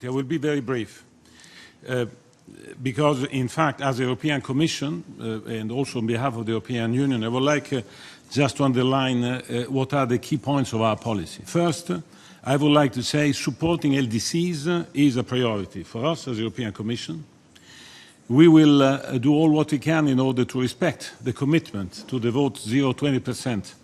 I will be very brief. Because, in fact, as the European Commission, and also on behalf of the European Union, I would like just to underline what are the key points of our policy. First, I would like to say supporting LDCs is a priority for us as the European Commission. We will do all what we can in order to respect the commitment to devote 0.20%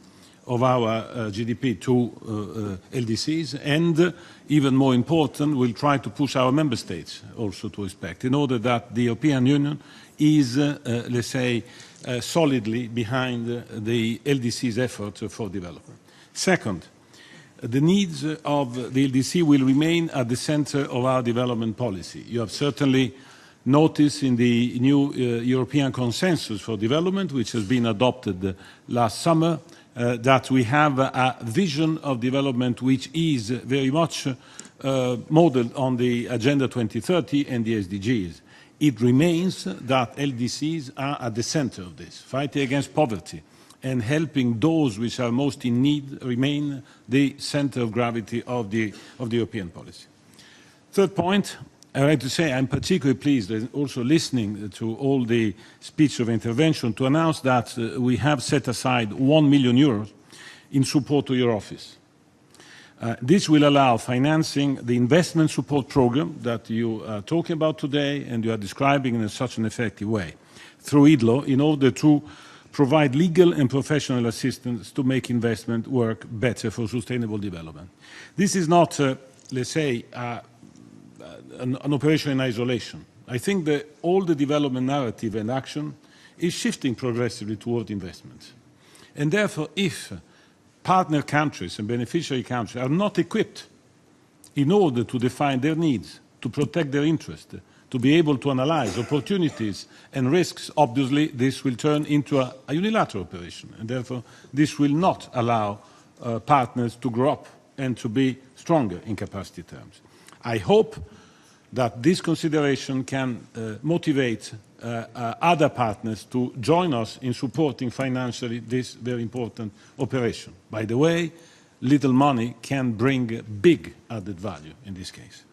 of our GDP to LDCs, and even more important, we'll try to push our member states also to respect, in order that the European Union is, let's say, solidly behind the LDC's effort for development. Second, the needs of the LDC will remain at the center of our development policy. You have certainly noticed in the new European Consensus for Development, which has been adopted last summer, that we have a vision of development which is very much modeled on the Agenda 2030 and the SDGs. It remains that LDCs are at the center of this. Fighting against poverty and helping those which are most in need remain the center of gravity of the European policy. Third point, I would like to say I'm particularly pleased, and also listening to all the speech of intervention, to announce that we have set aside €1 million in support to your office. This will allow financing the investment support program that you are talking about today and you are describing in such an effective way through IDLO, in order to provide legal and professional assistance to make investment work better for sustainable development. This is not, let's say, an operation in isolation. I think that all the development narrative and action is shifting progressively toward investment. And therefore, if partner countries and beneficiary countries are not equipped in order to define their needs, to protect their interests, to be able to analyze opportunities and risks, obviously this will turn into a unilateral operation. And therefore, this will not allow partners to grow up and to be stronger in capacity terms. I hope that this consideration can motivate other partners to join us in supporting financially this very important operation. By the way, little money can bring big added value in this case.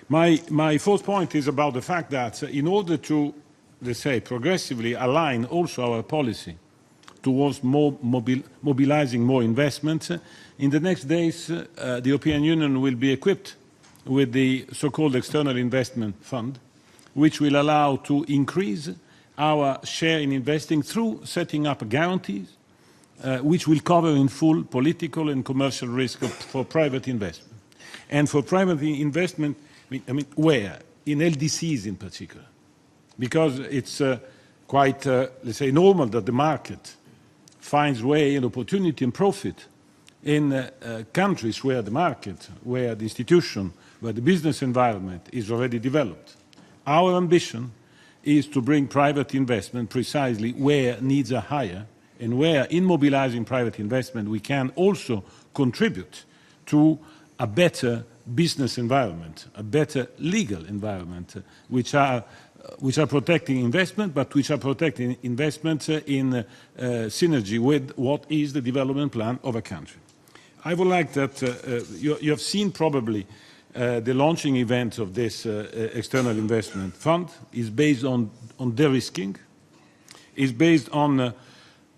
My fourth point is about the fact that in order to, let's say, progressively align also our policy towards mobilizing more investment, in the next days the European Union will be equipped with the so-called External Investment Fund, which will allow to increase our share in investing through setting up guarantees, which will cover in full political and commercial risk for private investment. And for private investment, I mean where? In LDCs in particular. Because it's quite, let's say, normal that the market finds way and opportunity and profit in countries where the market, where the institution, where the business environment is already developed. Our ambition is to bring private investment precisely where needs are higher, and where, in mobilizing private investment, we can also contribute to a better business environment, a better legal environment, which are protecting investment, but which are protecting investment in synergy with what is the development plan of a country. I would like that you have seen probably the launching event of this External Investment Fund is based on de-risking, is based on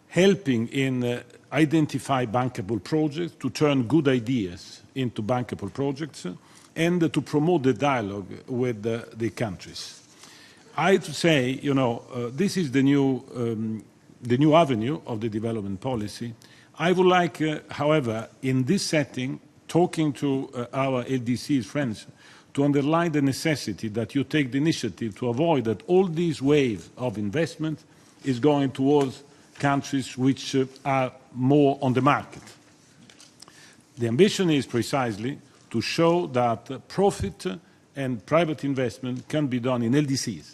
helping in identify bankable projects, to turn good ideas into bankable projects, and to promote the dialogue with the countries. I have to say, you know, this is the new avenue of the development policy. I would like, however, in this setting, talking to our LDCs friends, to underline the necessity that you take the initiative to avoid that all these waves of investment is going towards countries which are more on the market. The ambition is precisely to show that profit and private investment can be done in LDCs,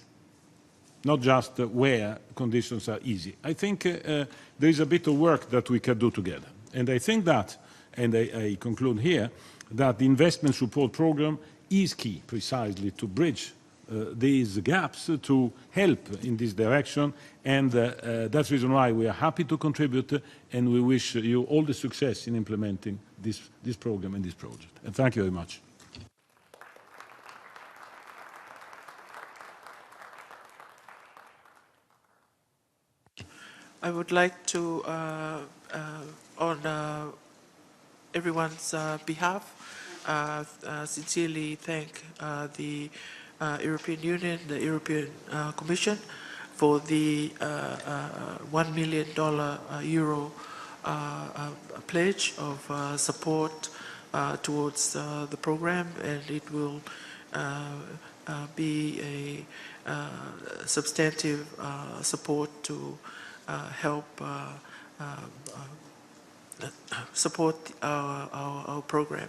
not just where conditions are easy. I think there is a bit of work that we can do together. And I think that, and I conclude here, that the investment support program is key precisely to bridge these gaps, to help in this direction. And that's the reason why we are happy to contribute, and we wish you all the success in implementing this program and this project. And thank you very much. I would like to, on everyone's behalf, sincerely thank the European Union, the European Commission, for the $1 million euro pledge of support towards the program, and it will be a substantive support to help support our program.